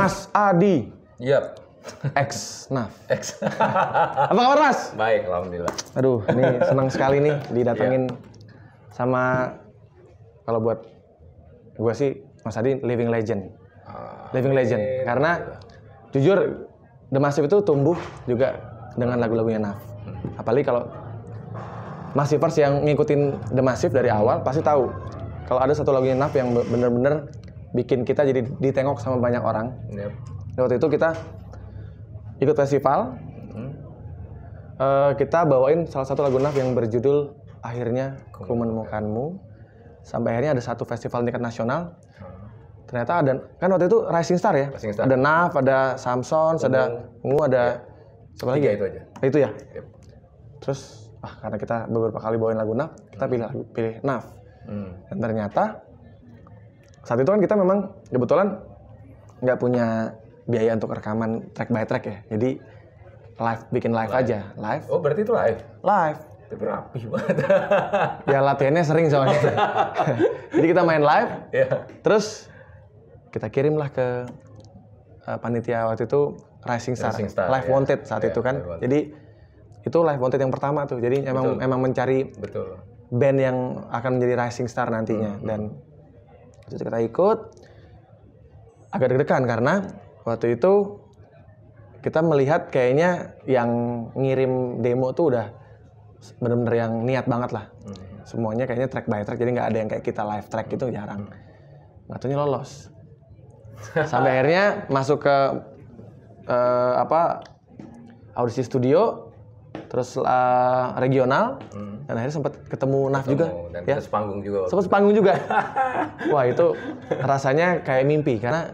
Mas Adi. Yap. Ex Naf. Apa kabar Mas? Baik, alhamdulillah. Aduh, ini senang sekali nih didatengin sama, kalau buat gue sih Mas Adi living legend. Living legend. Karena jujur The Massive itu tumbuh juga dengan lagu-lagunya Naf. Apalagi kalau Massivers yang ngikutin The Massive dari awal pasti tahu kalau ada satu lagunya Naf yang bener-bener bikin kita jadi ditengok sama banyak orang. Yep. Waktu itu kita ikut festival, kita bawain salah satu lagu Naf yang berjudul Akhirnya Ku Menemukanmu. Sampai akhirnya ada satu festival tingkat nasional. Ternyata ada, kan waktu itu Rising Star ya? Rising Star. Ada Naf, ada Samsons, ada Ungu, ada siapa lagi ya? Itu aja. Itu ya? Yep. Terus, karena kita beberapa kali bawain lagu Naf, kita pilih Naf. Dan ternyata saat itu kan kita memang kebetulan nggak punya biaya untuk rekaman track by track ya. Jadi bikin live aja. Live. Oh, berarti itu live? Live. Tapi rapi banget. Ya latihannya sering soalnya. Jadi kita main live. Yeah. Terus kita kirimlah ke panitia waktu itu Rising Star Live Wanted saat itu kan. Jadi itu Live Wanted yang pertama tuh. Jadi emang mencari band yang akan menjadi Rising Star nantinya. Dan itu kita ikut. Agak deg-degan karena waktu itu kita melihat kayaknya yang ngirim demo tuh udah bener-bener yang niat banget lah. Semuanya kayaknya track by track, jadi nggak ada yang kayak kita live track gitu, jarang. Nggak taunya lolos. Sampai akhirnya masuk ke audisi studio, terus regional, dan akhirnya sempat ketemu Naf juga. Dan ya. sepanggung juga. Sempat sepanggung juga. Wah itu rasanya kayak mimpi karena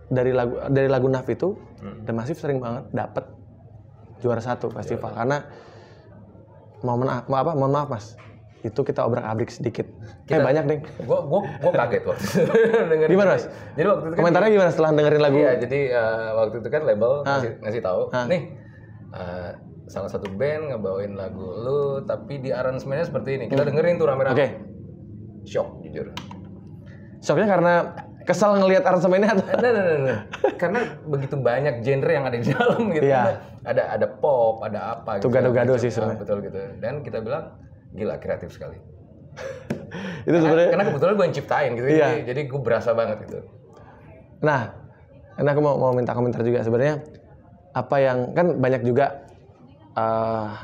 dari lagu Naf itu, The Massive sering banget dapet juara 1 festival. Karena mohon maaf Mas, itu kita obrak-abrik sedikit. Banyak deh. Gue kaget waktu itu. Gimana Mas? Jadi waktu itu komentarnya gimana setelah dengerin lagu? Iya, jadi waktu itu kan label ngasih tahu, nih salah satu band ngebawain lagu lu, tapi di aransemennya seperti ini. Kita dengerin tuh rame-rame. Oke. Shock jujur. Shocknya karena kesel ngelihat aransemennya atau? Nah. Karena begitu banyak genre yang ada di dalam gitu. Iya. Ada pop, ada apa gitu. Itu gado-gado sih sebenarnya. Betul gitu. Dan kita bilang gila kreatif sekali. Itu sebenarnya. Karena kebetulan gue yang ciptain gitu. Iya. Jadi gue berasa banget gitu. Nah, aku mau minta komentar juga sebenarnya. Apa yang kan banyak juga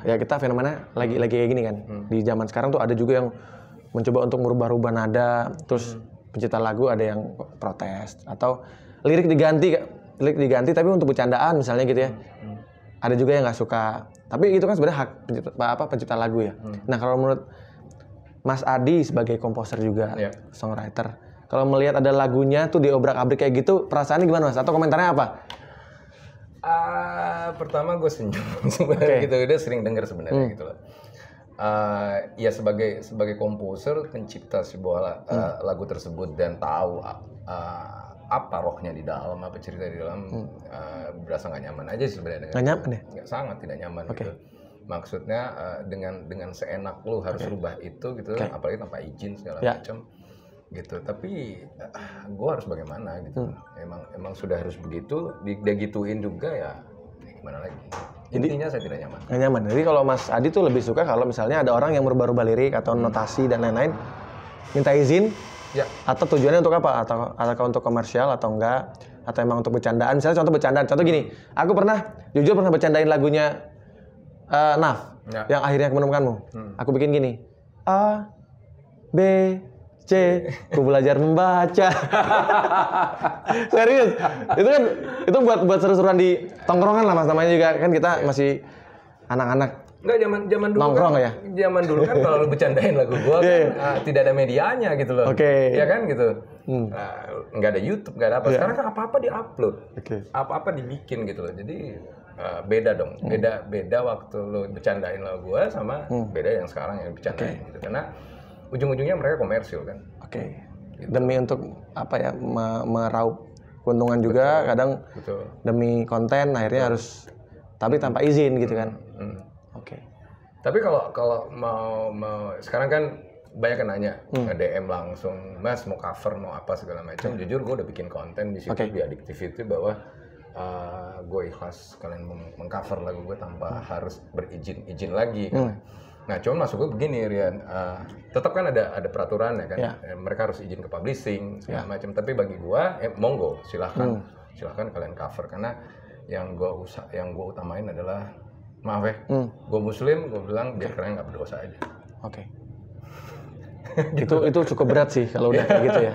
ya kita fenomena lagi kayak gini kan. Di zaman sekarang tuh ada juga yang mencoba untuk merubah-rubah nada, terus pencipta lagu ada yang protes atau lirik diganti tapi untuk bercandaan misalnya gitu ya. Ada juga yang nggak suka. Tapi itu kan sebenarnya hak pencipta lagu ya. Nah kalau menurut Mas Adi sebagai komposer juga, songwriter, kalau melihat ada lagunya tuh diobrak-abrik kayak gitu, perasaannya gimana Mas? Atau komentarnya apa? Pertama gue senyum sebenarnya gitu. Dia sering denger sebenarnya gitu loh. Ya sebagai komposer, pencipta sebuah lagu tersebut dan tahu apa rohnya di dalam, apa cerita di dalam, berasa nggak nyaman aja sebenarnya. Nggak nyaman ya? Sangat tidak nyaman gitu. Maksudnya dengan seenak lu harus rubah itu gitu, apalagi tanpa izin segala macam gitu. Tapi gue harus bagaimana gitu. Emang sudah harus begitu, dia gituin juga ya gimana lagi. Intinya saya tidak nyaman. Nggak nyaman. Jadi kalau Mas Adi tuh lebih suka kalau misalnya ada orang yang merubah-rubah lirik atau notasi dan lain-lain, minta izin. Ya. Atau tujuannya untuk apa? Atau untuk komersial atau enggak? Atau emang untuk bercandaan? Misalnya contoh bercandaan. Contoh gini, aku jujur pernah bercandain lagunya Naf, yang Akhirnya Aku Menemukanmu. Aku bikin gini, A, B, C, ku belajar membaca. Serius, itu buat seru-seruan di tongkrongan lah Mas, namanya juga kan kita masih anak-anak. Enggak, zaman dulu nongkrong kan, ya? Zaman dulu kan kalau lu bercandain lagu gua kan tidak ada medianya gitu loh. Ya kan gitu. Nggak ada YouTube, nggak ada apa. Sekarang kan apa-apa di-upload. Apa-apa dibikin gitu loh. Jadi beda dong. Beda waktu lu bercandain lagu gua sama beda yang sekarang yang bercandain gitu. Karena ujung-ujungnya mereka komersil kan. Gitu. Demi untuk meraup keuntungan juga, kadang demi konten akhirnya harus, tapi tanpa izin gitu kan. Tapi kalau mau sekarang kan banyak yang nanya, nge-DM langsung, Mas mau cover, mau apa segala macam. Jujur gue udah bikin konten di situ di Adiktif itu bahwa gue ikhlas kalian mengcover lagu gue tanpa harus berizin lagi. Nah, cuman maksud gue begini, Rian, tetap kan ada peraturan ya kan, mereka harus izin ke publishing segala macam. Tapi bagi gue, monggo, silahkan kalian cover karena yang gue utamain adalah maaf ya, gue Muslim, gue bilang biar kalian nggak berdosa aja. Gitu. itu cukup berat sih kalau udah kayak gitu ya.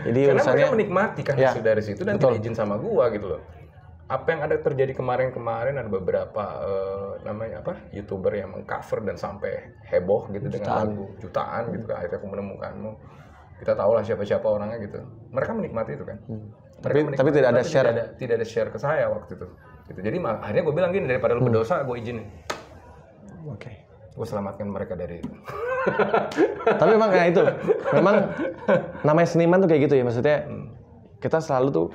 Jadi karena mereka menikmati kan hasil dari situ dan tidak izin sama gua gitu loh. Apa yang ada terjadi kemarin ada beberapa YouTuber yang mengcover dan sampai heboh gitu dengan lagu jutaan gitu kan. Akhirnya aku menemukanmu. Kita tahu lah siapa orangnya gitu. Mereka menikmati itu kan. Tapi tidak ada share. Tidak ada share ke saya waktu itu. Gitu. Jadi akhirnya gue bilang gini, daripada lu berdosa gue izinin. Gue selamatkan mereka dari itu. Tapi memang kayak itu, memang namanya seniman tuh kayak gitu ya, maksudnya kita selalu tuh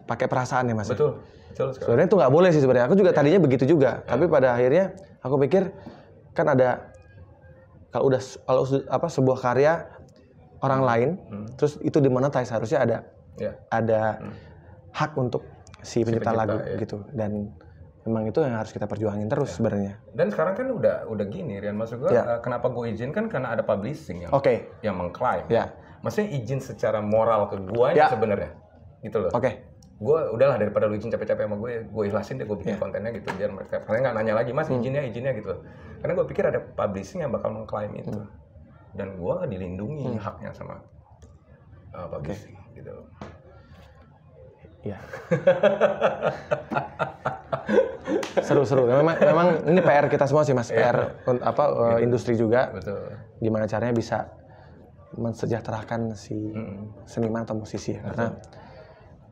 pakai perasaan ya Mas. Betul sebenarnya itu nggak boleh sih sebenarnya. Aku juga tadinya begitu juga, tapi pada akhirnya aku pikir kan ada kalau sebuah karya orang lain, terus itu dimonetize harusnya ada hak untuk si pencipta lagu gitu dan memang itu yang harus kita perjuangin terus sebenarnya. Dan sekarang kan udah gini, Rian, maksud gue kenapa gue izinkan karena ada publishing yang mengklaim. Maksudnya izin secara moral ke gue sebenarnya, gitu loh. Gue udahlah daripada lu izin capek-capek sama gue ikhlasin deh gue bikin kontennya gitu biar mereka kalian nggak nanya lagi Mas izinnya gitu. Karena gue pikir ada publishing yang bakal mengklaim itu dan gue dilindungi haknya sama publishing gitu. Iya. Seru. Memang ini PR kita semua sih Mas, PR industri juga. Betul. Gimana caranya bisa mensejahterakan si seniman atau musisi ya. Karena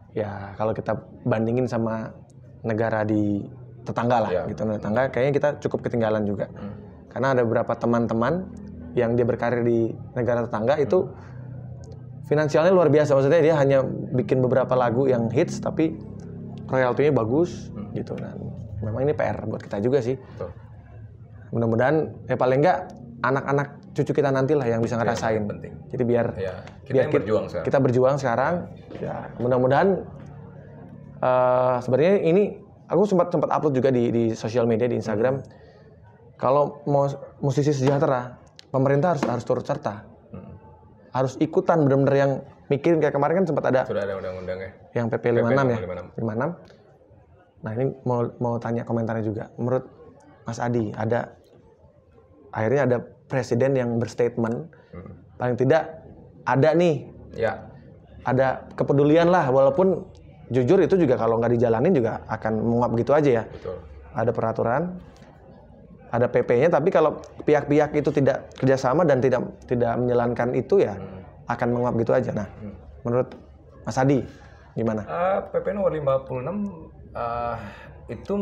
ya kalau kita bandingin sama negara di tetangga lah gitu, tetangga kayaknya kita cukup ketinggalan juga. Karena ada beberapa teman-teman yang dia berkarir di negara tetangga itu finansialnya luar biasa, maksudnya dia hanya bikin beberapa lagu yang hits tapi royaltinya bagus gitu. Dan memang ini PR buat kita juga sih. Mudah-mudahan ya paling enggak anak-anak cucu kita nanti lah yang bisa ngerasain. Penting. Jadi biar kita berjuang sekarang. Ya mudah-mudahan sebenarnya ini aku sempat upload juga di sosial media di Instagram. Kalau mau musisi sejahtera, pemerintah harus turut serta. Harus ikutan benar-benar yang mikirin kayak kemarin kan sempat ada. Sudah ada undang-undangnya. Yang PP 56 Nah ini mau tanya komentarnya juga. Menurut Mas Adi akhirnya ada presiden yang berstatement paling tidak ada nih. Ada kepedulian lah walaupun jujur itu juga kalau nggak dijalanin juga akan menguap gitu aja ya. Betul. Ada peraturan, ada PP-nya, tapi kalau pihak-pihak itu tidak kerjasama dan tidak menjalankan itu ya akan menguap gitu aja. Nah, menurut Mas Adi gimana? PP nomor 56 itu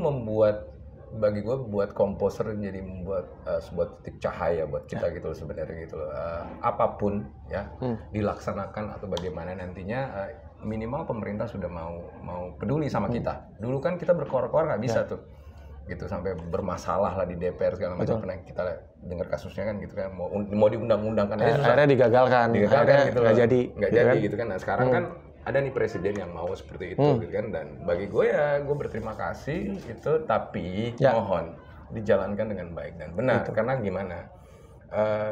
bagi gue buat komposer jadi membuat sebuah titik cahaya buat kita gitu sebenarnya gitu loh. Apapun ya dilaksanakan atau bagaimana nantinya minimal pemerintah sudah mau peduli sama kita. Dulu kan kita berkoar-koar nggak bisa tuh. Gitu sampai bermasalah lah di DPR segala macam. Pernah kita dengar kasusnya kan gitu kan mau diundang-undangkan akhirnya digagalkan gitu nggak jadi gitu kan. Nah sekarang kan ada nih presiden yang mau seperti itu gitu kan, dan bagi gue gue berterima kasih itu, tapi mohon dijalankan dengan baik dan benar. Karena gimana,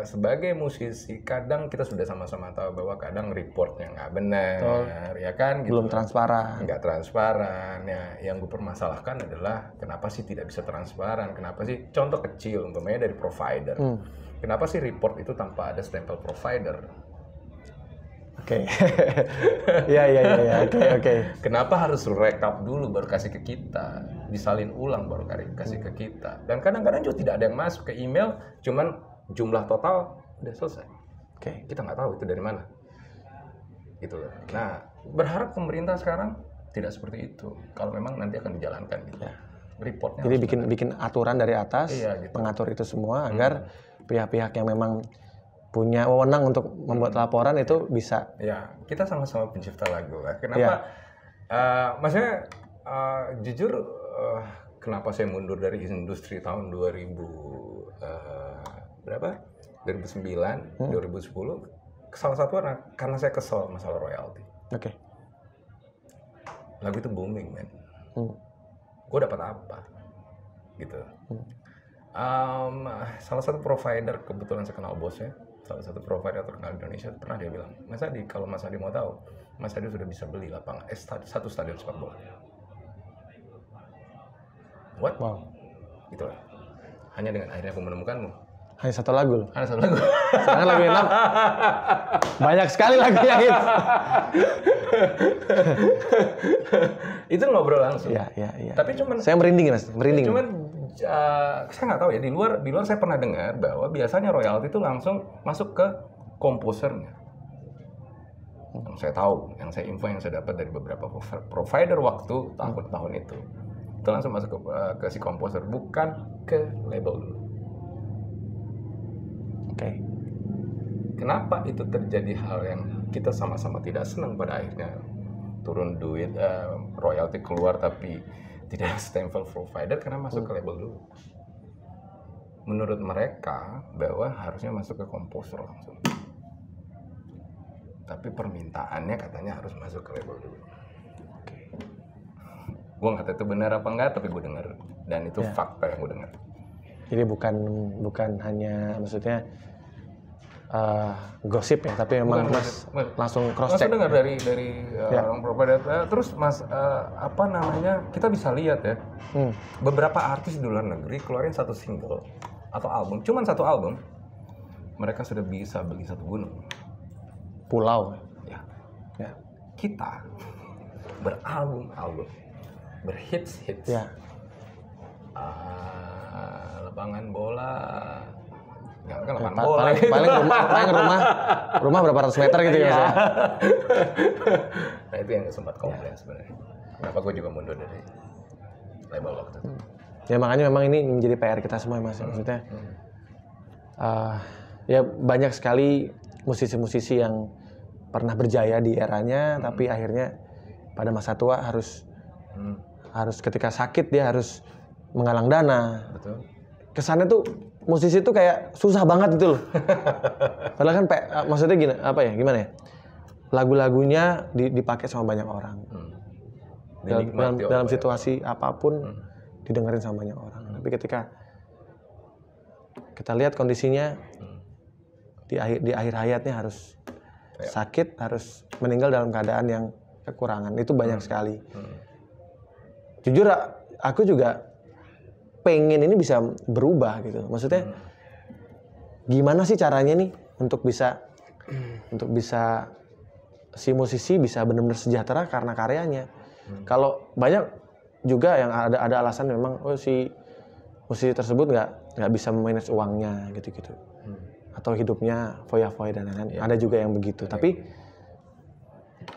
sebagai musisi kadang kita sudah sama-sama tahu bahwa kadang reportnya nggak benar, ya kan gitu. Belum transparan, nggak transparan ya. Yang gue permasalahkan adalah kenapa sih tidak bisa transparan, kenapa sih, contoh kecil umpamanya dari provider, kenapa sih report itu tanpa ada stempel provider? Oke. Ya. Oke. Kenapa harus rekap dulu baru kasih ke kita, disalin ulang baru kasih ke kita? Dan kadang-kadang juga tidak ada yang masuk ke email, cuman jumlah total udah selesai. Kita nggak tahu itu dari mana. Gitu loh. Nah, berharap pemerintah sekarang tidak seperti itu. Kalau memang nanti akan dijalankan gitu. Reportnya. Jadi bikin aturan dari atas, gitu. Mengatur itu semua agar pihak-pihak yang memang punya wewenang untuk membuat laporan itu bisa. Ya, kita sama-sama pencipta lagu. Kenapa? Maksudnya jujur, kenapa saya mundur dari industri tahun 2000 berapa? 2009, 2010 salah satu karena saya kesel masalah royalti. Oke. Lagu itu booming, men. Gue dapat apa? Gitu. Salah satu provider, kebetulan saya kenal bosnya, salah satu provider terkenal di Indonesia, pernah dia bilang, Mas Adi, kalau Mas Adi mau tahu, Mas Adi sudah bisa beli lapangan satu stadion sepak bola. What? Wow. Gitu lah. Hanya dengan akhirnya aku menemukanmu. Hanya satu lagu loh. Hanya satu lagu. Sekarang lagu yang banyak sekali lagu yang hits. Itu ngobrol langsung. Iya. Tapi cuman saya merinding, Mas. Merinding. Cuman saya nggak tahu ya, di luar saya pernah dengar bahwa biasanya royalti itu langsung masuk ke komposernya. Yang saya tahu, yang saya dapat dari beberapa provider waktu tahun-tahun itu langsung masuk ke si komposer, bukan ke label dulu. Oke. Kenapa itu terjadi hal yang kita sama-sama tidak senang pada akhirnya, turun duit, royalti keluar tapi tidak stempel provider karena masuk ke label dulu. Menurut mereka bahwa harusnya masuk ke komposer langsung. Tapi permintaannya katanya harus masuk ke label dulu. Gue nggak tahu itu benar apa enggak, tapi gue dengar dan itu fakta yang gue dengar. Jadi bukan hanya maksudnya gosip ya, tapi memang Mas langsung cross check. Langsung dengar dari orang provider. Terus Mas kita bisa lihat ya, beberapa artis di luar negeri keluarin satu single atau album, cuman satu album, mereka sudah bisa beli satu gunung. Pulau. Ya. Kita beralbum, berhits. Ya. Lapangan bola. Nggak kan lapangan bola. Paling rumah berapa ratus meter gitu ya. Nah itu yang sempat komplain sebenarnya. Kenapa gue juga mundur dari label waktu itu. Ya makanya memang ini menjadi PR kita semua, Mas. Maksudnya ya banyak sekali musisi-musisi yang pernah berjaya di eranya, tapi akhirnya pada masa tua harus ketika sakit dia harus menggalang dana. Betul. Kesannya tuh musisi tuh kayak susah banget itu loh. Padahal kan maksudnya gimana ya? Lagu-lagunya dipakai sama banyak orang. Dalam situasi apapun didengerin sama banyak orang. Tapi ketika kita lihat kondisinya di akhir hayatnya harus sakit, harus meninggal dalam keadaan yang kekurangan. Itu banyak sekali. Jujur aku juga pengen ini bisa berubah gitu. Maksudnya gimana sih caranya nih untuk bisa si musisi bisa benar-benar sejahtera karena karyanya. Kalau banyak juga yang ada alasan memang si musisi tersebut nggak bisa memanage uangnya gitu-gitu. Atau hidupnya foya-foya dan lain-lain. Ada juga yang begitu. Tapi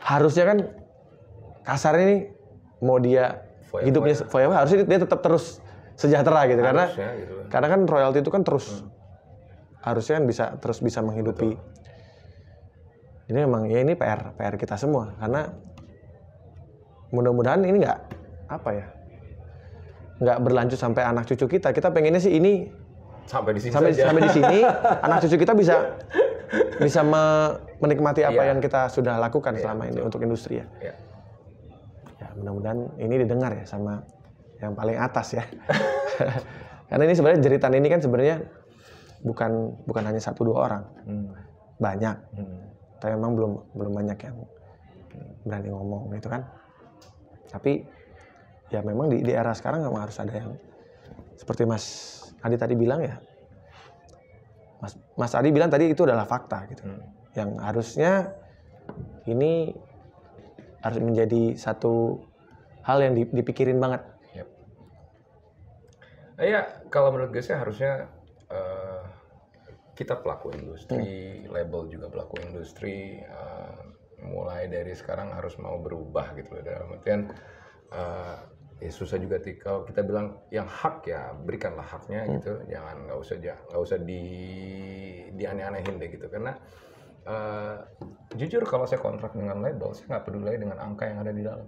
harusnya kan kasarnya nih mau dia hidupnya foya-foya harusnya dia tetap terus sejahtera gitu. Karena kan royalti itu kan terus harusnya kan bisa menghidupi. Ini memang ya ini PR kita semua karena mudah-mudahan ini nggak berlanjut sampai anak cucu kita. Kita pengennya sih ini sampai di sini anak cucu kita bisa menikmati apa yang kita sudah lakukan selama ini untuk industri ya. Ya mudah-mudahan ini didengar ya sama yang paling atas ya. Karena ini sebenarnya jeritan ini kan sebenarnya bukan hanya 1-2 orang. Banyak. Tapi memang belum banyak yang berani ngomong gitu kan. Tapi ya memang di era sekarang memang harus ada yang seperti Mas Adi tadi bilang ya. Mas Adi bilang tadi itu adalah fakta gitu. Yang harusnya ini harus menjadi satu hal yang dipikirin banget. Ya, kalau menurut gue sih harusnya kita pelaku industri, label juga pelaku industri, mulai dari sekarang harus mau berubah gitu loh. Dalam artian ya susah juga kalau kita bilang yang hak ya berikanlah haknya gitu, jangan nggak usah di aneh-anehin deh gitu. Karena jujur kalau saya kontrak dengan label, saya nggak peduli dengan angka yang ada di dalam.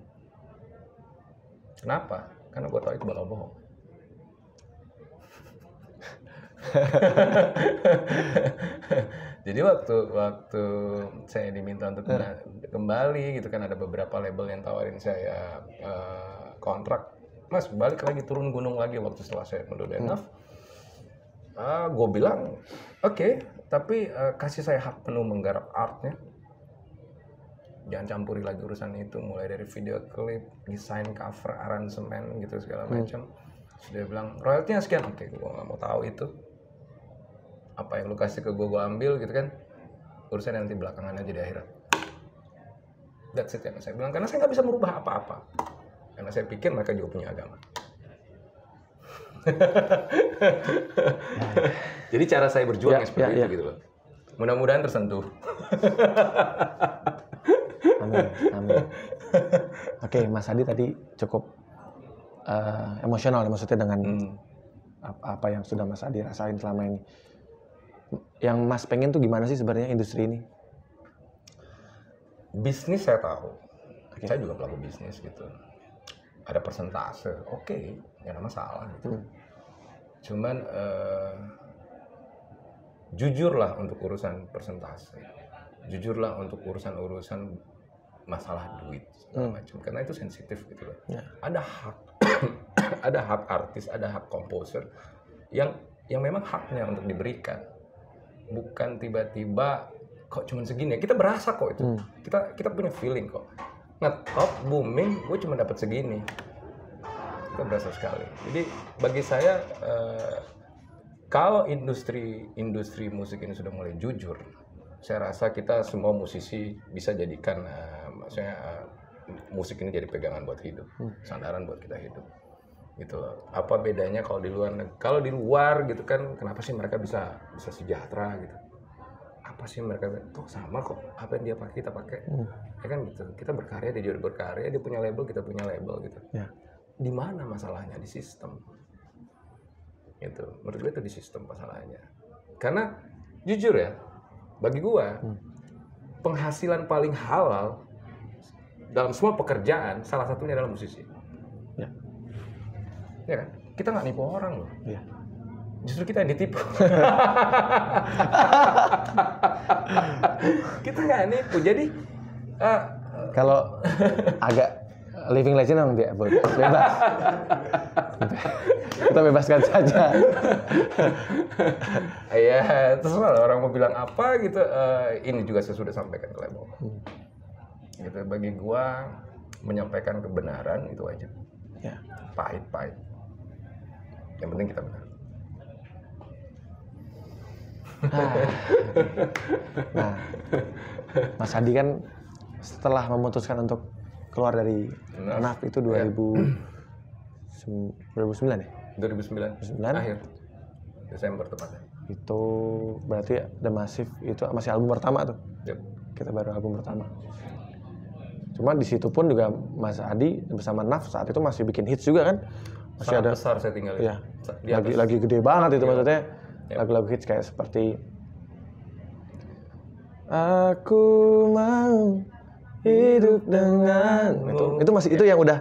Kenapa? Karena gue tahu itu bakal bohong. Jadi waktu saya diminta untuk kembali gitu kan, ada beberapa label yang tawarin saya kontrak, Mas balik lagi turun gunung lagi waktu setelah saya menduda enough. Gue bilang oke, tapi kasih saya hak penuh menggarap artnya. Jangan campuri lagi urusan itu, mulai dari video klip, desain cover, aransemen gitu segala macam. Sudah bilang royaltinya sekian, oke, gue nggak mau tahu itu. Apa yang lu kasih ke gue ambil gitu kan. Urusan nanti belakangan aja di akhirat. That's it yang saya bilang, karena saya nggak bisa merubah apa-apa. Karena saya pikir mereka juga punya agama. Jadi cara saya berjuang seperti itu gitu loh. Mudah-mudahan tersentuh. Amin. Oke, Mas Adi tadi cukup emosional ya, maksudnya dengan apa yang sudah Mas Adi rasain selama ini. Yang Mas pengen tuh gimana sih sebenarnya industri ini? Bisnis saya tahu. Saya juga pelaku bisnis gitu. Ada persentase, oke, nggak ada masalah gitu. Cuman jujurlah untuk urusan persentase. Jujurlah untuk urusan masalah duit segala macam, karena itu sensitif gitu loh. Ada hak ada hak artis, ada hak komposer yang memang haknya untuk diberikan, bukan tiba-tiba kok cuma segini. Kita berasa kok itu, kita punya feeling kok, ngetop booming gue cuma dapat segini, kita berasa sekali. Jadi bagi saya kalau industri musik ini sudah mulai jujur, saya rasa kita semua musisi bisa jadikan musik ini jadi pegangan buat hidup, sandaran buat kita hidup. Gitu loh. Apa bedanya kalau di luar gitu kan, kenapa sih mereka bisa sejahtera gitu? Apa sih mereka tuh sama kok, apa yang dia pakai kita pakai. Ya kan gitu. Kita berkarya, dia juga berkarya, dia punya label, kita punya label gitu. Di mana masalahnya? Di sistem. Gitu. Menurut gue itu di sistem masalahnya. Karena jujur ya, bagi gua penghasilan paling halal dalam semua pekerjaan salah satunya adalah musisi. Ya kan? Kita nggak nipu orang loh. Justru kita yang ditipu. Kita nggak nipu. Jadi kalau agak living legend dong dia, bebas. Kita bebaskan saja. Ya terserah lah orang mau bilang apa gitu. Ini juga saya sudah sampaikan ke label. Gitu. Bagi gua menyampaikan kebenaran itu aja. Pahit. Yang penting kita benar. Nah, Mas Adi kan setelah memutuskan untuk keluar dari NAF itu 2009 ya? 2009 akhir Desember tepatnya. Itu berarti The Massive itu masih album pertama tuh. Kita baru album pertama. Cuma di situ pun juga Mas Adi bersama NAF saat itu masih bikin hits juga kan? Masih sangat ada besar saya tinggalin. Iya. Lagi gede banget itu maksudnya. Lagu-lagu hits kayak seperti Aku Mau Hidup Dengan itu masih itu yang udah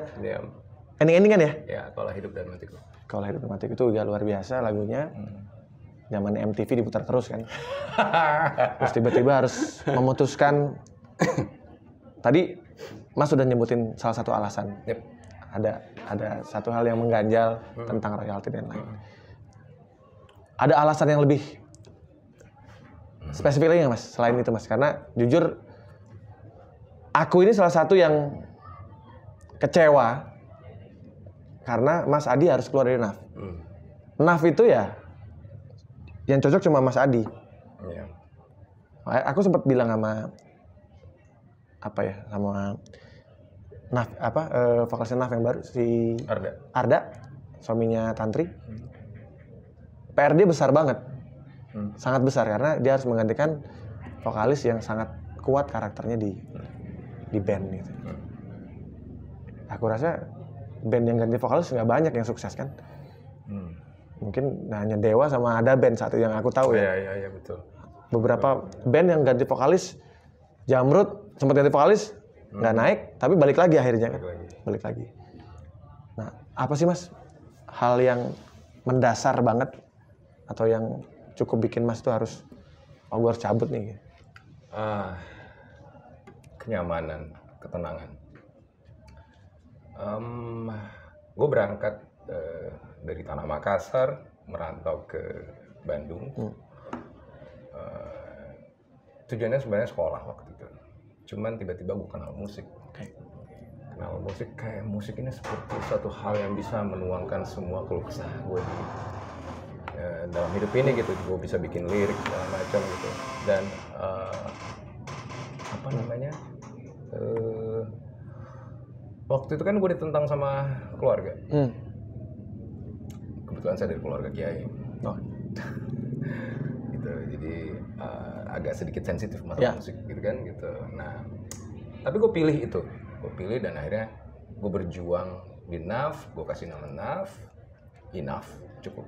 ending-ending kan ya? Ya, Kaulah Hidup dan Matiku. Kaulah Hidup dan Matiku itu juga luar biasa lagunya. Zaman MTV diputar terus kan. Terus tiba-tiba harus memutuskan. Tadi Mas sudah nyebutin salah satu alasan. Ada satu hal yang mengganjal tentang royalti dan lain. Ada alasan yang lebih spesifik lagi nggak Mas? Selain itu Mas, karena jujur aku ini salah satu yang kecewa karena Mas Adi harus keluar dari NAF. NAF itu ya yang cocok cuma Mas Adi. Aku sempat bilang sama sama NAF vokalisnya NAF yang baru si Arda, suaminya Tantri. PR dia besar banget. Sangat besar karena dia harus menggantikan vokalis yang sangat kuat karakternya di band gitu. Aku rasa band yang ganti vokalis nggak banyak yang sukses kan. Mungkin hanya Dewa sama Ada Band satu yang aku tahu ya. Iya betul. Beberapa band yang ganti vokalis, Jamrud sempat ganti vokalis nggak naik, tapi balik lagi akhirnya kan. Balik lagi. Nah, apa sih Mas hal yang mendasar banget atau yang cukup bikin Mas tuh harus oh gue harus cabut nih? Kenyamanan, ketenangan. Gue berangkat dari tanah Makassar, merantau ke Bandung. Tujuannya sebenarnya sekolah waktu itu. Cuman tiba-tiba gue kenal musik. Kenal musik, kayak musik ini seperti suatu hal yang bisa menuangkan semua keluh kesah gue dalam hidup ini gitu. Gue bisa bikin lirik segala macam gitu. Dan waktu itu kan gue ditentang sama keluarga. Kebetulan saya dari keluarga kiai. Gitu, jadi agak sedikit sensitif masalah musik gitu kan gitu. Nah, tapi gue pilih itu. Gue pilih dan akhirnya gue berjuang di NAF, gue kasih nama NAF, enough, cukup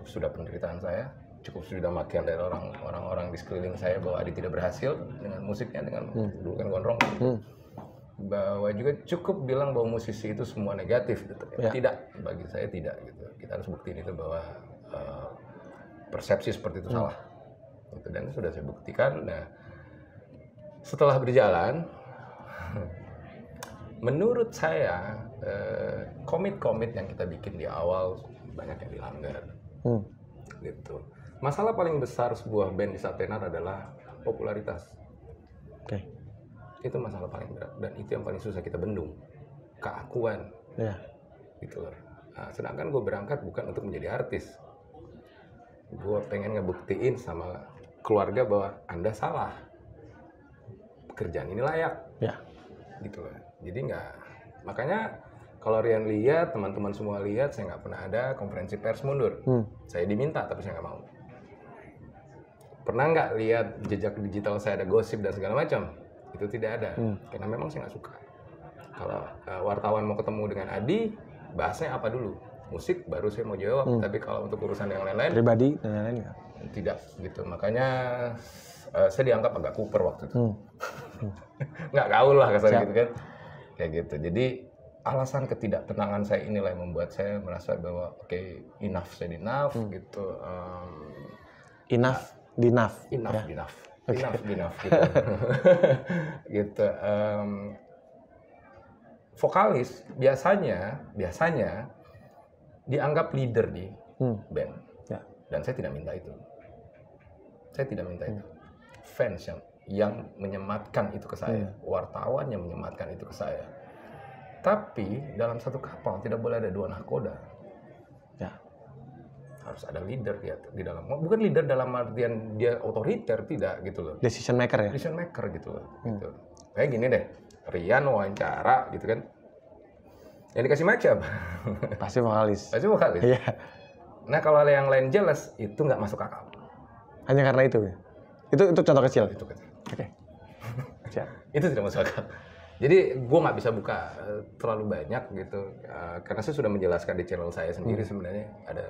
sudah penderitaan saya, cukup sudah makian dari orang-orang di sekeliling saya bahwa Adi tidak berhasil dengan musiknya, dengan dulu kan gondrong, bahwa juga cukup bilang bahwa musisi itu semua negatif, gitu. Tidak, bagi saya tidak gitu. Kita harus buktiin itu bahwa persepsi seperti itu salah, gitu. Dan sudah saya buktikan. Nah, setelah berjalan. Menurut saya komit yang kita bikin di awal banyak yang dilanggar, gitu. Masalah paling besar sebuah band di Satenar adalah popularitas. Itu masalah paling berat dan itu yang paling susah kita bendung, keakuan, gitu loh. Nah, sedangkan gue berangkat bukan untuk menjadi artis, gue pengen ngebuktiin sama keluarga bahwa Anda salah, pekerjaan ini layak, gitu loh. Jadi makanya kalau Rian lihat, teman-teman semua lihat, saya nggak pernah ada konferensi pers mundur. Saya diminta, tapi saya nggak mau. Pernah nggak lihat jejak digital saya ada gosip dan segala macam? Itu tidak ada, karena memang saya nggak suka. Kalau wartawan mau ketemu dengan Adi, bahasnya apa dulu? Musik, baru saya mau jawab. Tapi kalau untuk urusan yang lain-lain, pribadi dan lain-lain tidak, gitu. Makanya saya dianggap agak kuper waktu itu. Nggak gaul lah kasarnya gitu kan. Kayak gitu. Jadi alasan ketidaktenangan saya inilah yang membuat saya merasa bahwa enough gitu. Enough gitu. Gitu. Vokalis biasanya dianggap leader di band. Dan saya tidak minta itu. Fans yang menyematkan itu ke saya, wartawan yang menyematkan itu ke saya. Tapi dalam satu kapal tidak boleh ada dua nahkoda. Harus ada leader di dalam. Bukan leader dalam artian dia otoriter, tidak gitu loh. Decision maker gitu loh. Gitu. Kayak gini deh, Rian wawancara gitu kan. Yang dikasih mic siapa? Pasti vokalis. Iya. Nah kalau yang lain jelas itu nggak masuk akal. Hanya karena itu ya? Itu contoh kecil? Itu kecil. Itu tidak masuk akal. Jadi gue nggak bisa buka terlalu banyak gitu. Karena saya sudah menjelaskan di channel saya sendiri sebenarnya ada.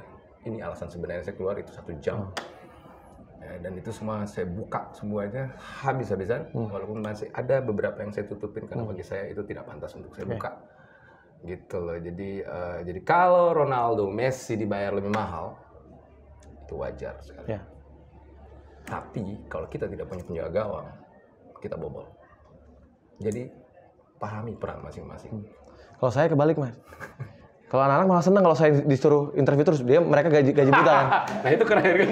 Ini alasan sebenarnya saya keluar itu 1 jam. Dan itu semua saya buka semuanya habis-habisan. Walaupun masih ada beberapa yang saya tutupin karena bagi saya itu tidak pantas untuk saya buka. Gitu loh. Jadi kalau Ronaldo, Messi dibayar lebih mahal, itu wajar sekali. Tapi kalau kita tidak punya penjaga gawang, kita bobol. Jadi pahami peran masing-masing. Kalau saya kebalik, Mas. Kalau anak-anak malah senang kalau saya disuruh interview terus, mereka gaji buta kan. Nah itu keren kan.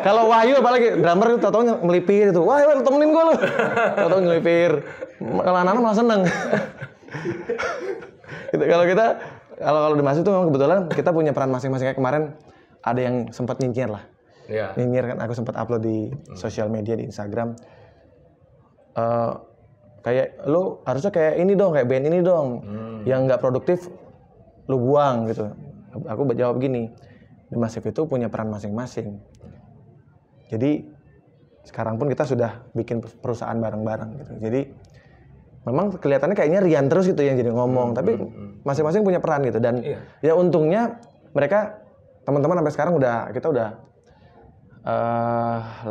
Kalau Wahyu apalagi drummer itu tau-tau melipir itu. Wah, temenin gue lu. Tau-tau ngelipir. Kalau anak-anak malah senang. Kalau di Mas itu memang kebetulan kita punya peran masing-masing. Kayak kemarin ada yang sempat nyinyir lah. Nyinyir kan, aku sempat upload di sosial media di Instagram. Kayak lu harusnya kayak ini dong, kayak band ini dong. Yang nggak produktif lu buang gitu. Aku jawab gini, The Massive itu punya peran masing-masing. Jadi sekarang pun kita sudah bikin perusahaan bareng-bareng gitu. Jadi memang kelihatannya kayaknya Rian terus gitu yang jadi ngomong, tapi masing-masing punya peran gitu. Dan ya untungnya mereka teman-teman sampai sekarang kita udah 18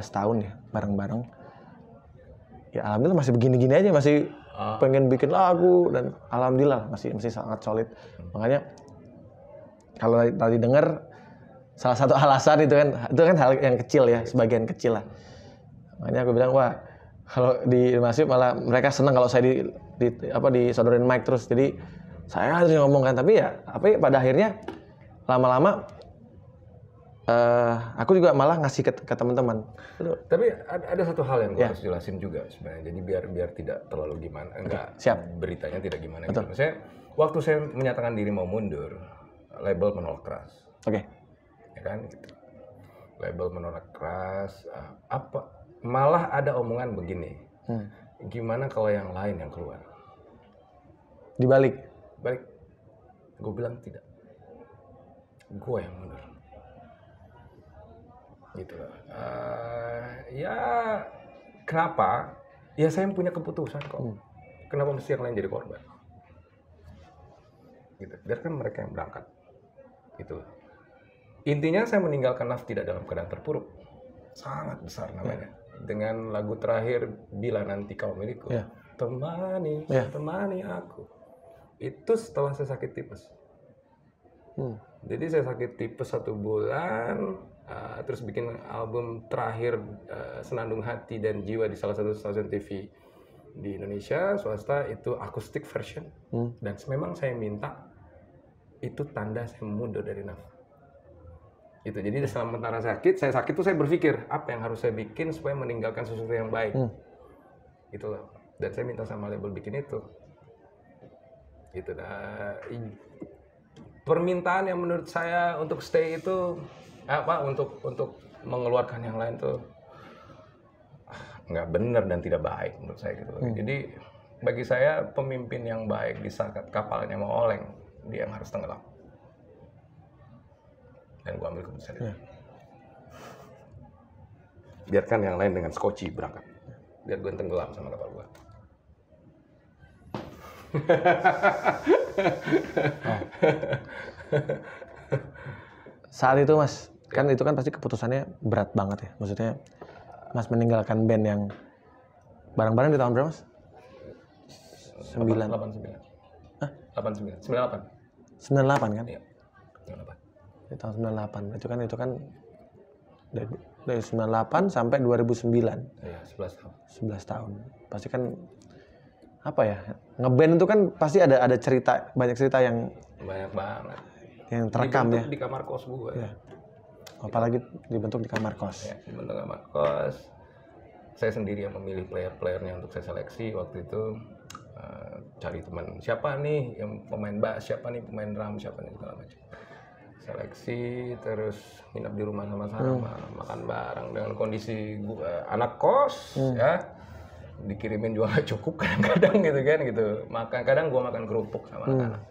tahun ya bareng-bareng. Ya alhamdulillah masih begini-gini aja, masih pengen bikin lagu dan alhamdulillah masih sangat solid. Makanya kalau tadi dengar salah satu alasan itu kan hal yang kecil ya, sebagian kecil lah. Makanya aku bilang, wah kalau di Masif malah mereka senang kalau saya disodorin mic terus. Jadi saya harus ngomong kan, tapi pada akhirnya lama-lama aku juga malah ngasih ke teman-teman. Tapi ada satu hal yang gue harus jelasin juga sebenarnya. Jadi biar tidak terlalu gimana, beritanya tidak gimana. Gitu. Maksudnya waktu saya menyatakan diri mau mundur, label menolak keras. Oke. Ya kan? Gitu. Label menolak keras. Malah ada omongan begini. Gimana kalau yang lain yang keluar? Dibalik. Gue bilang tidak. Gue yang mundur. Gitu loh. Ya kenapa? Ya saya yang punya keputusan kok. Kenapa mesti yang lain jadi korban? Gitu. Biarkan mereka yang berangkat. Gitu loh. Intinya saya meninggalkan Naf tidak dalam keadaan terpuruk. Sangat besar namanya. Dengan lagu terakhir Bila Nanti Kau Milikku. Temani aku. Itu setelah saya sakit tipes. Jadi saya sakit tipes 1 bulan, terus bikin album terakhir Senandung Hati dan Jiwa di salah satu stasiun TV di Indonesia swasta, itu akustik version. Dan memang saya minta itu tanda saya mundur dari Naf. Itu jadi sementara saya sakit tuh saya berpikir apa yang harus saya bikin supaya meninggalkan sesuatu yang baik. Gitu loh. Dan saya minta sama label bikin itu. Gitu dah. Permintaan yang menurut saya untuk stay itu untuk mengeluarkan yang lain tuh nggak benar dan tidak baik menurut saya gitu. Jadi bagi saya pemimpin yang baik di saat kapalnya mau oleng, dia yang harus tenggelam. Dan gue ambil keputusan itu. Biarkan yang lain dengan skoci berangkat. Biar gue tenggelam sama kapal gue. Saat itu Mas, kan itu kan pasti keputusannya berat banget ya. Maksudnya Mas meninggalkan band yang bareng-bareng di tahun berapa Mas? 89. Hah? 98 kan? Iya. 98. Di tahun 98. Itu kan dari 98 sampai 2009. Iya, 11 tahun. 11 tahun. Pasti kan apa ya? Ngeband itu kan pasti ada cerita, banyak cerita yang banyak banget. Yang terekam ya. Di kamar kos gue. Ya. Apalagi dibentuk di kamar kos. Ya, dibentuk kamar kos. Saya sendiri yang memilih player-playernya untuk saya seleksi waktu itu. Cari teman, siapa nih yang pemain bass, siapa nih pemain drum, siapa nih segala macam. Seleksi, terus nginep di rumah sama-sama, makan bareng dengan kondisi anak kos, ya dikirimin juga gak cukup kadang-kadang gitu. Makan kadang gue makan kerupuk sama anak-anak.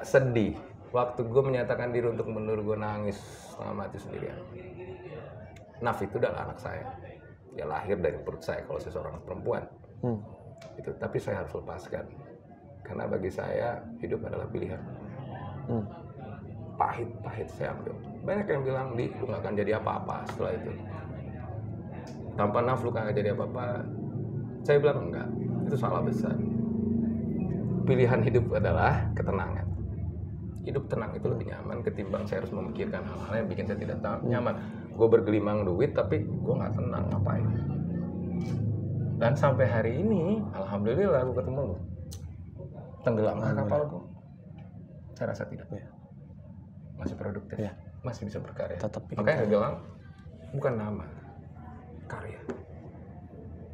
Sedih. Waktu gue menyatakan diri untuk mundur, gue nangis setengah mati sendirian. Naf itu adalah anak saya. Dia lahir dari perut saya kalau saya seorang perempuan. Gitu. Tapi saya harus lepaskan. Karena bagi saya hidup adalah pilihan. Pahit saya ambil. Banyak yang bilang, lu gak akan jadi apa-apa setelah itu. Tanpa Naf lu gak akan jadi apa-apa. Saya bilang enggak. Itu salah besar. Pilihan hidup adalah ketenangan. Hidup tenang itu lebih nyaman ketimbang saya harus memikirkan hal-hal yang bikin saya tidak nyaman. Gue bergelimang duit tapi gue nggak tenang ngapain. Dan sampai hari ini, alhamdulillah gue ketemu lu. Tenggelam kapal gue. Saya rasa tidak. Ya. Masih produktif. Ya. Masih bisa berkarya. Makanya saya bilang, bukan nama, karya.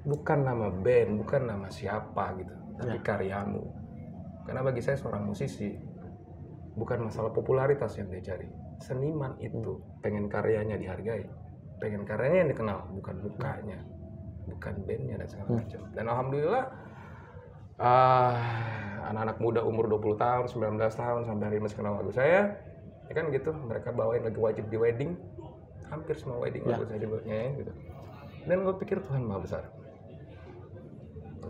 Bukan nama band, bukan nama siapa gitu, tapi karyamu. Karena bagi saya seorang musisi, bukan masalah popularitas yang dia cari. Seniman itu pengen karyanya dihargai, pengen karyanya yang dikenal, bukan mukanya, bukan bandnya dan segala macam. Dan alhamdulillah anak-anak muda umur 20 tahun, 19 tahun sampai hari ini masih kenal lagu saya. Ya kan gitu, mereka bawain lagu wajib di wedding. Hampir semua wedding lagu saya dibuatnya gitu. Dan gue pikir Tuhan Maha Besar.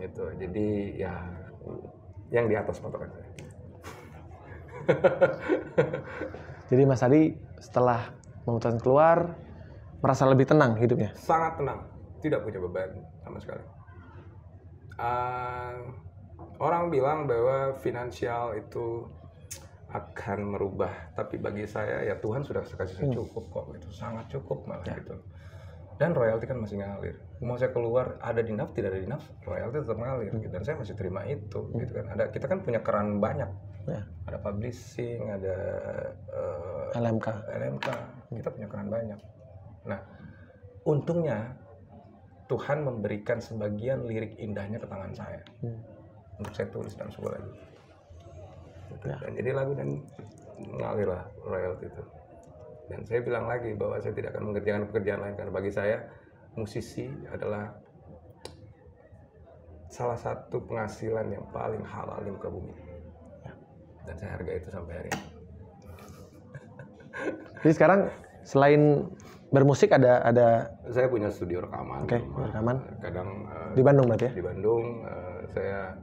Gitu. Jadi ya yang di atas patokan saya. Jadi Mas Adi setelah memutuskan keluar merasa lebih tenang hidupnya? Sangat tenang, tidak punya beban sama sekali. Orang bilang bahwa finansial itu akan merubah, tapi bagi saya ya Tuhan sudah kasih saya cukup kok, gitu, sangat cukup malah gitu. Dan royalti kan masih ngalir. Mau saya keluar ada di NAF tidak ada di NAF, royalti tetap ngalir. Gitu. Dan saya masih terima itu, gitu kan. Kita kan punya keran banyak. Ada publishing, ada LMK. Kita punya keran banyak. Nah, untungnya Tuhan memberikan sebagian lirik indahnya ke tangan saya untuk saya tulis dan sebuah lagu. Dan jadi lagu dan mengalir lah royalti itu. Dan saya bilang lagi bahwa saya tidak akan mengerjakan pekerjaan lain karena bagi saya musisi adalah salah satu penghasilan yang paling halal di muka bumi. Dan saya hargai itu sampai hari ini. Jadi sekarang selain bermusik ada saya punya studio rekaman. Rekaman. Kadang di Bandung berarti ya? Di Bandung saya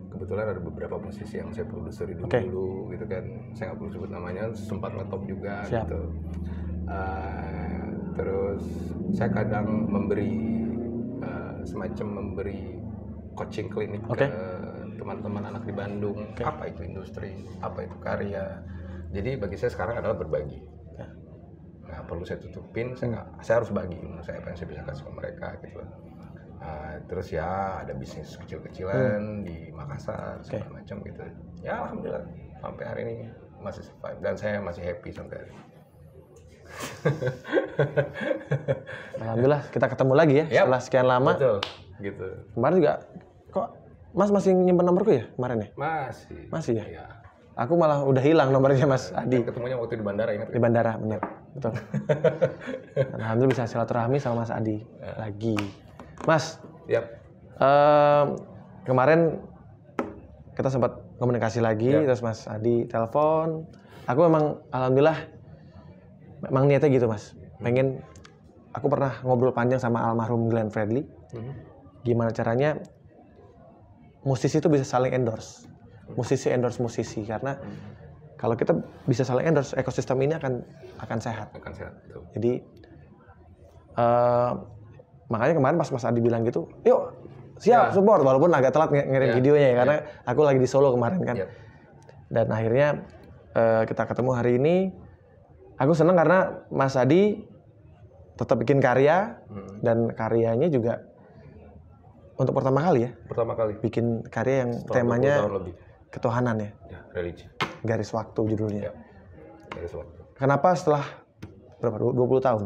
kebetulan ada beberapa musisi yang saya produseri dulu gitu kan. Saya nggak perlu sebut namanya, sempat ngetop juga. Siap. Gitu. Terus saya kadang memberi semacam memberi coaching klinik ke teman-teman anak di Bandung. Apa itu industri, apa itu karya. Jadi bagi saya sekarang adalah berbagi. Nggak perlu saya tutupin, saya harus bagi saya apa yang saya bisa kasih ke mereka gitu. Terus ya ada bisnis kecil-kecilan di Makassar segala macam gitu. Ya alhamdulillah sampai hari ini masih survive dan saya masih happy sampai hari ini. Alhamdulillah kita ketemu lagi ya setelah sekian lama. Betul, gitu. Kemarin juga kok Mas masih nyimpen nomorku ya kemarin ya? Masih ya? Iya. Aku malah udah hilang nomornya Mas Adi. Ketemunya waktu di bandara, ingat? Di bandara, benar. Betul. Alhamdulillah bisa silaturahmi sama Mas Adi lagi. Mas, kemarin kita sempat komunikasi lagi, terus Mas Adi telepon. Aku memang alhamdulillah memang niatnya gitu Mas. Pengen, aku pernah ngobrol panjang sama almarhum Glenn Fredly. Gimana caranya musisi itu bisa saling endorse. Musisi endorse musisi, karena kalau kita bisa saling endorse, ekosistem ini akan sehat. Betul. Jadi makanya kemarin pas Mas Adi bilang gitu, yuk siap support, walaupun agak telat ngirim videonya ya, karena aku lagi di Solo kemarin kan. Dan akhirnya kita ketemu hari ini. Aku senang karena Mas Adi tetap bikin karya dan karyanya juga untuk pertama kali bikin karya yang temanya ketuhanan ya. Religi. Garis Waktu judulnya. Garis Waktu. Kenapa setelah berapa 20 tahun?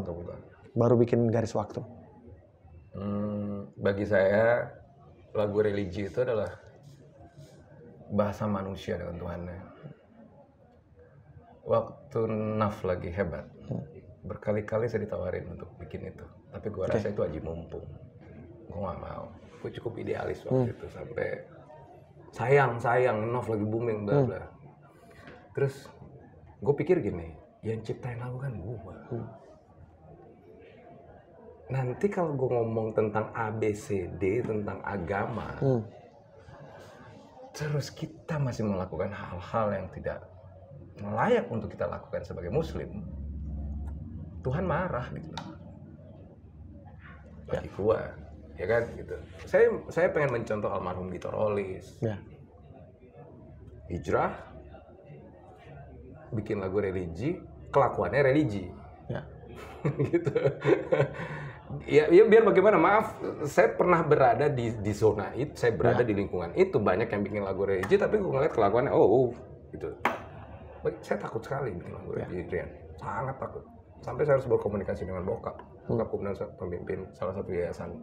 Baru bikin Garis Waktu? Bagi saya lagu religi itu adalah bahasa manusia dengan Tuhannya. Waktu Naf lagi hebat, berkali-kali saya ditawarin untuk bikin itu, tapi gue rasa itu aji mumpung, gue nggak mau. Gue cukup idealis waktu itu, sampai sayang Naf lagi booming bla bla. Terus gue pikir gini, yang ciptain lagu kan gue. Nanti kalau gue ngomong tentang ABCD, tentang agama, terus kita masih melakukan hal-hal yang tidak layak untuk kita lakukan sebagai Muslim, Tuhan marah gitu. Bagi gue, ya kan gitu. Saya pengen mencontoh almarhum Dito Rolis. Hijrah, bikin lagu religi, kelakuannya religi. Gitu. Ya biar bagaimana, maaf, saya pernah berada di zona itu, saya berada di lingkungan itu, banyak yang bikin lagu religi, tapi gue ngeliat kelakuannya, gitu. Saya takut sekali bikin lagu religi, sangat takut. Sampai saya harus berkomunikasi dengan bokap kemudian pemimpin salah satu yayasan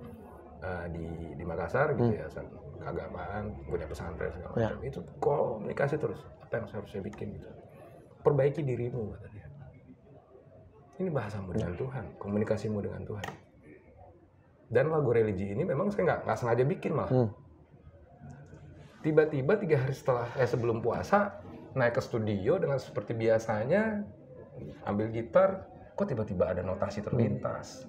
di Makassar, gitu, yayasan keagamaan, punya pesantren segala macam. Itu komunikasi terus, apa yang harus saya bikin gitu. Perbaiki dirimu, kata dia. Ini bahasamu dengan Tuhan, komunikasimu dengan Tuhan. Dan lagu religi ini memang saya nggak sengaja bikin malah. Tiba-tiba 3 hari sebelum puasa, naik ke studio dengan seperti biasanya, ambil gitar, kok tiba-tiba ada notasi terlintas.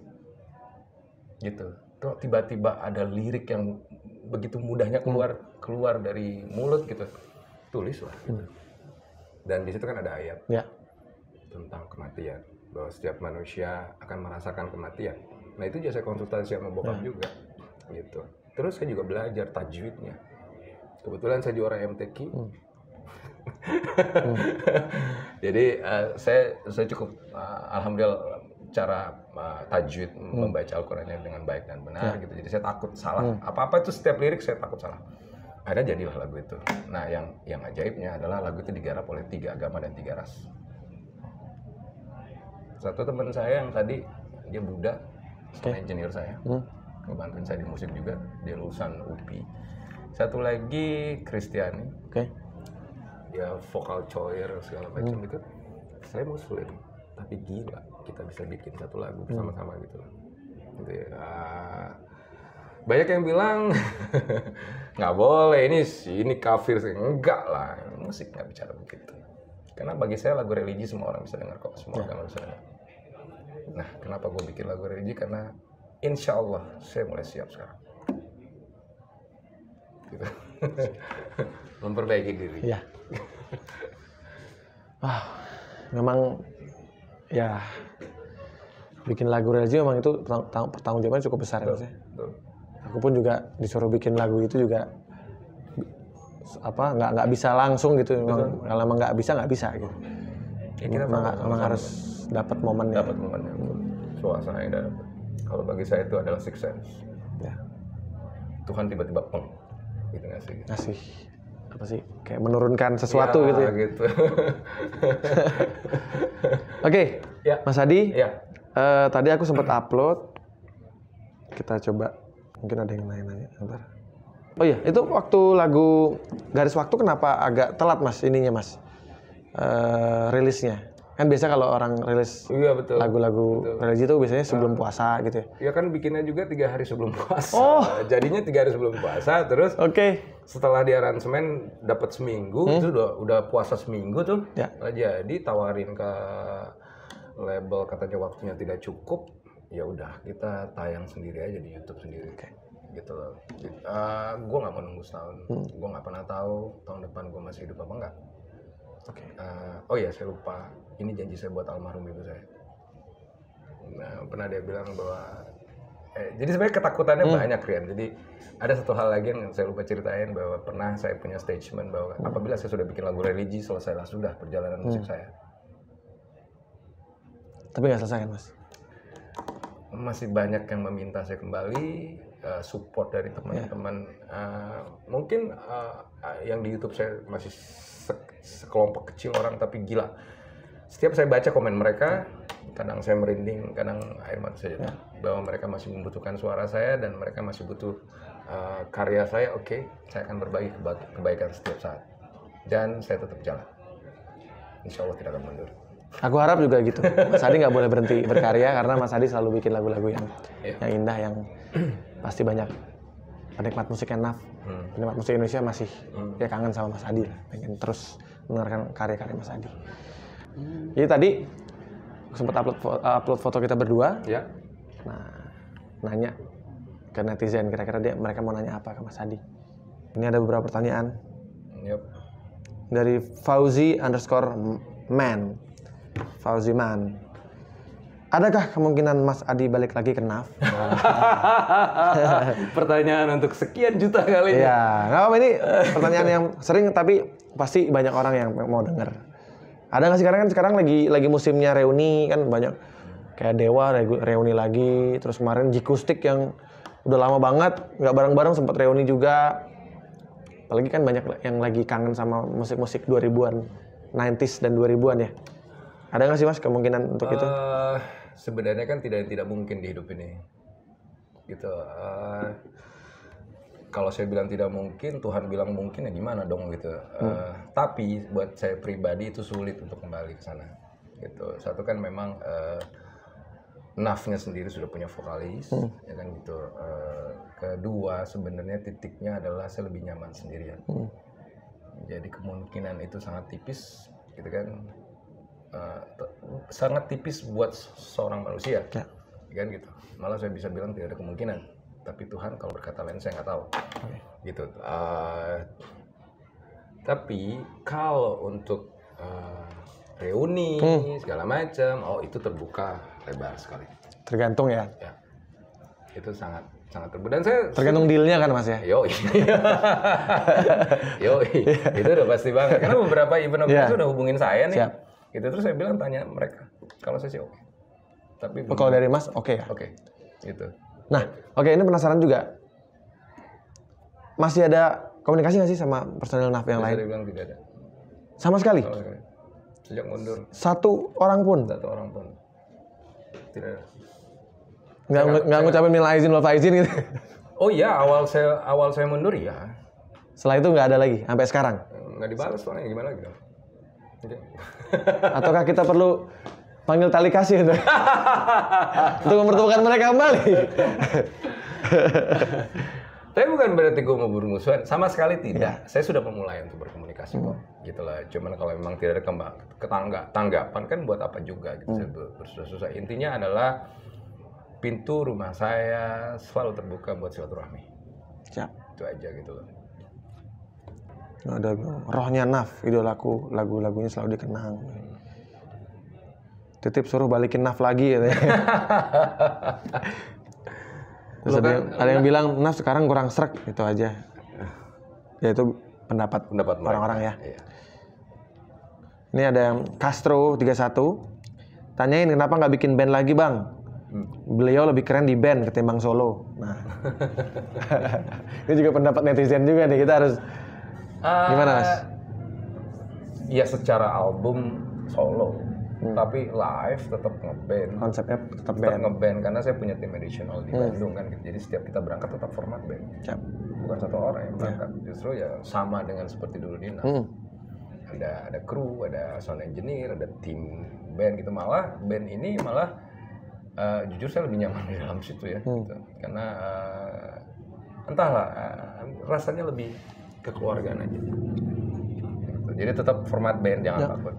Gitu. Kok tiba-tiba ada lirik yang begitu mudahnya keluar dari mulut gitu. Tulislah gitu. Dan di situ kan ada ayat tentang kematian, bahwa setiap manusia akan merasakan kematian. Nah itu juga saya konsultasi sama bokap juga, gitu. Terus saya juga belajar tajwidnya. Kebetulan saya juara MTQ, Jadi saya cukup alhamdulillah cara tajwid membaca Al-Qur'annya dengan baik dan benar gitu. Jadi saya takut salah. Apa-apa itu setiap lirik saya takut salah. Akhirnya jadilah lagu itu. Nah, yang ajaibnya adalah lagu itu digarap oleh 3 agama dan 3 ras. Satu teman saya yang tadi dia Buddha, engineer saya, ngebantuin saya di musik juga, dia lulusan UPI. Satu lagi Kristiani, dia vokal choir segala macam gitu. Saya Muslim, tapi gila kita bisa bikin satu lagu bersama-sama gitu. Gitu ya. Banyak yang bilang nggak boleh ini kafir, enggak lah, musik nggak bicara begitu. Karena bagi saya lagu religi semua orang bisa dengar kok, semua agama bisa dengar. Nah, kenapa gue bikin lagu religi? Karena insya Allah saya mulai siap sekarang. Gitu. Memperbaiki diri. Iya. Wah, memang ya bikin lagu religi memang itu pertanggungjawaban cukup besar ya, Mas. Aku pun juga disuruh bikin lagu itu juga nggak bisa langsung gitu. Kalau emang nggak bisa gitu. Ya, kita memang harus dapat momennya. Suasana yang dapat. Kalau bagi saya itu adalah sixth sense. Ya. Tuhan tiba-tiba gitu nggak sih? Ngasih apa sih? Kayak menurunkan sesuatu gitu ya. Gitu. Oke, Mas Adi. Ya. Tadi aku sempat upload. Kita coba. Mungkin ada yang nanya-nanya. Bentar. Oh iya, itu waktu lagu Garis Waktu kenapa agak telat Mas ininya Mas? Rilisnya. Kan biasa kalau orang rilis lagu-lagu religi itu biasanya sebelum puasa gitu ya. Ya kan bikinnya juga 3 hari sebelum puasa. Jadinya 3 hari sebelum puasa, terus setelah di aransemen dapat seminggu, itu udah puasa seminggu tuh. Ya. Jadi tawarin ke label katanya waktunya tidak cukup. Ya udah kita tayang sendiri aja di YouTube sendiri. Gitu loh. Gue nggak mau nunggu setahun. Gue nggak pernah tahu tahun depan gue masih hidup apa enggak. Oh iya, saya lupa. Ini janji saya buat almarhum ibu saya. Nah, pernah dia bilang bahwa jadi sebenarnya ketakutannya banyak, Rian. Jadi ada satu hal lagi yang saya lupa ceritain, bahwa pernah saya punya statement bahwa apabila saya sudah bikin lagu religi, selesailah sudah perjalanan musik saya. Tapi nggak selesai kan, Mas? Masih banyak yang meminta saya kembali, support dari teman-teman. Mungkin yang di YouTube saya masih sekelompok kecil orang, tapi gila. Setiap saya baca komen mereka, kadang saya merinding, kadang air mata saya bahwa mereka masih membutuhkan suara saya dan mereka masih butuh karya saya. Oke, saya akan berbagi kebaikan setiap saat dan saya tetap jalan. Insya Allah tidak akan mundur. Aku harap juga gitu. Mas Adi nggak boleh berhenti berkarya karena Mas Adi selalu bikin lagu-lagu yang indah, yang pasti banyak penikmat musik yang penikmat musik Indonesia masih ya kangen sama Mas Adi lah, pengen terus mendengarkan karya-karya Mas Adi. Jadi tadi sempat upload foto kita berdua. Ya. Nah, nanya ke netizen kira-kira mereka mau nanya apa ke Mas Adi. Ini ada beberapa pertanyaan. Yep. Dari Fauzi_man. Fauziman. Adakah kemungkinan Mas Adi balik lagi ke NAF? Pertanyaan untuk sekian juta kali. Iya, nggak apa, ini pertanyaan yang sering tapi pasti banyak orang yang mau dengar. Ada nggak sih sekarang lagi musimnya reuni kan, banyak kayak Dewa reuni lagi, terus kemarin Jikustik yang udah lama banget nggak bareng-bareng sempat reuni juga. Apalagi kan banyak yang lagi kangen sama musik-musik 2000-an, 90s dan 2000-an ya. Ada nggak sih Mas kemungkinan untuk itu? Sebenarnya kan tidak mungkin di hidup ini. Gitu. Kalau saya bilang tidak mungkin, Tuhan bilang mungkin, ya gimana dong gitu. Tapi buat saya pribadi itu sulit untuk kembali ke sana. Gitu. Satu kan memang NAF-nya sendiri sudah punya vokalis, ya kan gitu. Kedua sebenarnya titiknya adalah saya lebih nyaman sendirian. Jadi kemungkinan itu sangat tipis, gitu kan. Sangat tipis buat seorang manusia, kan gitu. Malah saya bisa bilang tidak ada kemungkinan. Tapi Tuhan kalau berkata lain saya nggak tahu, gitu. Tapi kalau untuk reuni segala macam, itu terbuka lebar sekali. Tergantung ya. itu sangat terbuka. Dan saya tergantung dealnya kan Mas ya. Yoi. Itu udah pasti banget. Karena beberapa event organisasi udah hubungin saya nih. Siap. Gitu terus saya bilang tanya mereka. Kalau saya sih oke. Tapi kalau dari Mas oke ya? Oke. Gitu. Nah, oke, ini penasaran juga. Masih ada komunikasi nggak sih sama personel NAF yang lain? Saya bilang tidak ada. Sama sekali? Sejak mundur. Satu orang pun? Tidak ada. Nggak ngucapin minal aizin wal faizin gitu? Oh iya, awal saya mundur ya. Setelah itu nggak ada lagi sampai sekarang? Nggak dibalas soalnya, gimana gitu. Ataukah kita perlu panggil tali kasih untuk mempertemukan mereka kembali? Tapi bukan berarti gue mau bermusuhan, sama sekali tidak. Saya sudah memulai untuk berkomunikasi kok, gitu lah. Cuman kalau memang tidak ada tanggapan kan buat apa juga gitu. Saya bersusah-susah. Intinya adalah pintu rumah saya selalu terbuka buat silaturahmi. Siap. Itu aja gitu loh. Ada rohnya NAF, idolaku, lagu-lagunya selalu dikenang. Titip suruh balikin NAF lagi gitu ya. Terus ada yang bilang NAF sekarang kurang srek, itu aja. Ya itu pendapat orang-orang ya. Iya. Ini ada yang Castro 31 tanyain kenapa nggak bikin band lagi bang? Beliau lebih keren di band ketimbang solo. Nah, ini juga pendapat netizen juga nih, kita harus gimana Mas? Ya secara album solo. Tapi live tetap ngeband. Konsepnya tetap ngeband karena saya punya tim additional di Bandung kan. Jadi setiap kita berangkat tetap format band. Bukan satu orang yang berangkat. Justru ya sama dengan seperti dulu di NAF. Ada kru, ada sound engineer, ada tim band gitu. Malah band ini jujur saya lebih nyaman di dalam situ ya. Gitu. Karena entahlah rasanya lebih kekeluargaan aja. Gitu. Jadi tetap format band, jangan takut.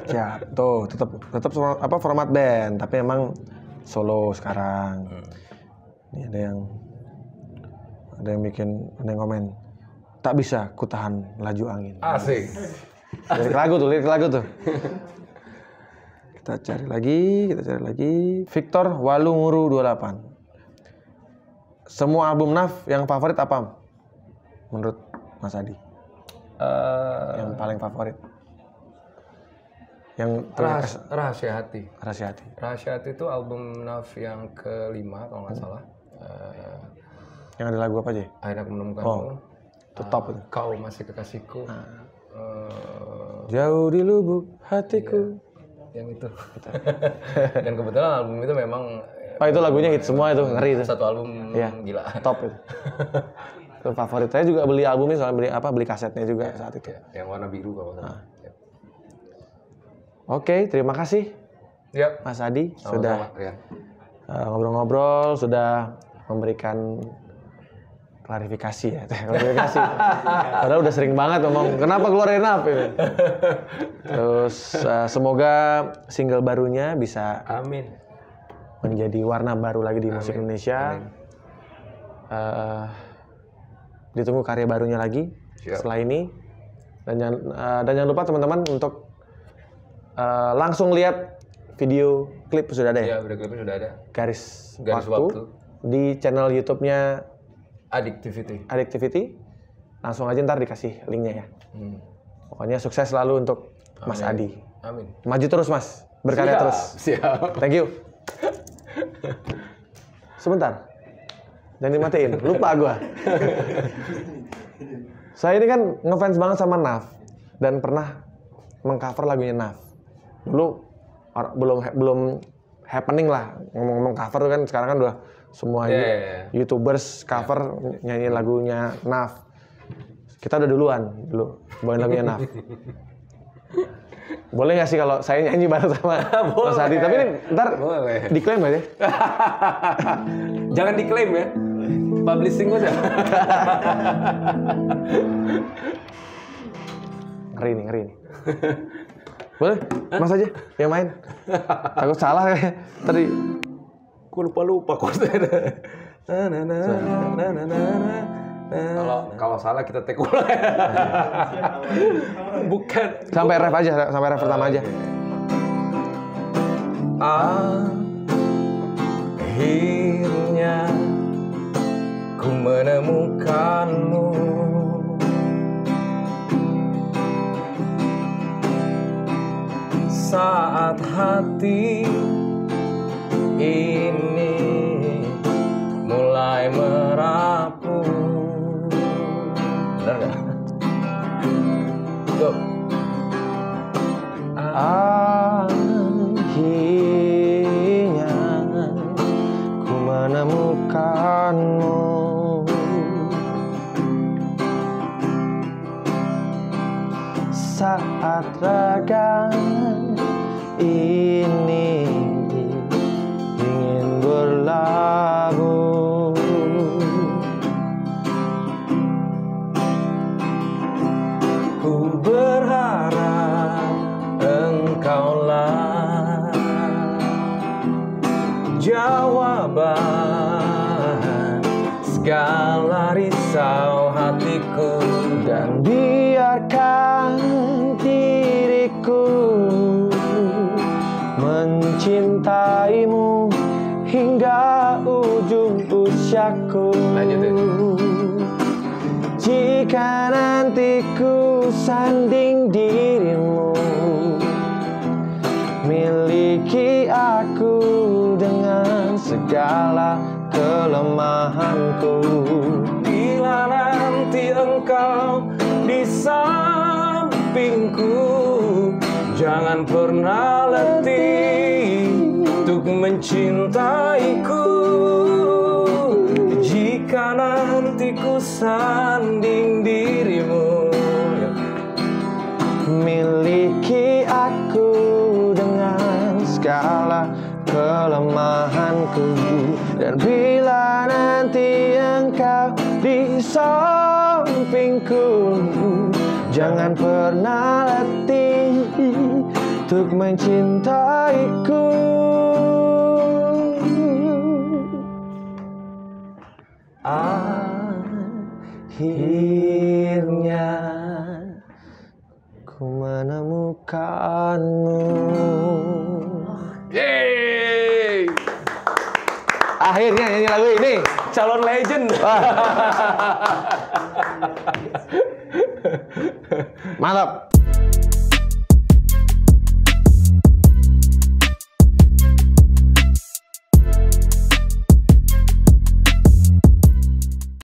Ya, tuh tetap format band, tapi emang solo sekarang. Ini ada yang bikin komen. Tak bisa kutahan laju angin. Asik. Lirik lagu tuh. Kita cari lagi. Victor Walunguru 28. Semua album NAF yang favorit apa? Menurut Mas Adi? Yang paling favorit? Yang Rahasia Hati. Rahasia Hati itu album NAF yang kelima kalau nggak salah. Yang ada lagu apa aja? Akhirnya Aku Menemukanmu. Itu top itu. Kau Masih Kekasihku. Jauh di lubuk hatiku. Yang itu. Dan kebetulan album itu memang. Itu lagunya hit semua itu, ngeri itu. Satu album gila. Top itu. Itu favorit saya juga, beli albumnya soalnya beli kasetnya juga saat itu. Yang warna biru kalau nggak salah. Oke, terima kasih Mas Adi sudah ngobrol-ngobrol, sudah memberikan klarifikasi ya. Padahal udah sering banget ngomong, kenapa keluarin NAF ini. Terus semoga single barunya bisa menjadi warna baru lagi di musik Indonesia. Ditunggu karya barunya lagi setelah ini. Dan jangan lupa teman-teman untuk langsung lihat video klip sudah ada ya? Iya, video klipnya sudah ada. Garis waktu di channel YouTube-nya Addictivity. Langsung aja ntar dikasih linknya ya. Pokoknya sukses selalu untuk Mas Adi. Amin. Maju terus Mas, berkarya terus. Siap. Thank you. Sebentar. Jangan dimatiin, lupa gua. Saya ini kan ngefans banget sama NAF dan pernah mengcover lagunya NAF. Dulu belum happening lah ngomong cover kan, sekarang kan udah semua YouTubers cover nyanyi lagunya NAF. Kita udah duluan bawain lagunya NAF. Boleh nggak sih kalau saya nyanyi bareng sama Mas Adi? Tapi ini ntar diklaim nggak sih? Jangan diklaim ya. Publishing aja. Ngeri nih. Boleh, Mas aja yang main. Takut salah kayak tadi. Gue lupa kok. Kalau salah kita take ulang. Bukan. Sampai ref pertama aja. Akhir menemukanmu. Saat hati ini mulai merapuh. Benar gak? Go. Akhirnya ku menemukanmu. Saat raga ini ingin berlabuh, ku berharap engkaulah jawaban segala risau hatiku, dan biarkan diriku mencintaimu hingga ujung usiaku. Jika nanti ku sanding dirimu, miliki aku dengan segala kelemahanku. Bila nanti engkau di sampingku, jangan pernah letih untuk mencintaiku. Jika nanti ku sanding dirimu, miliki aku dengan segala kelemahanku. Dan bila nanti engkau di sampingku, jangan pernah letih untuk mencintaiku. Akhirnya ku menemukanmu. Yeay! Akhirnya nyanyi lagu ini, calon legend. mantap.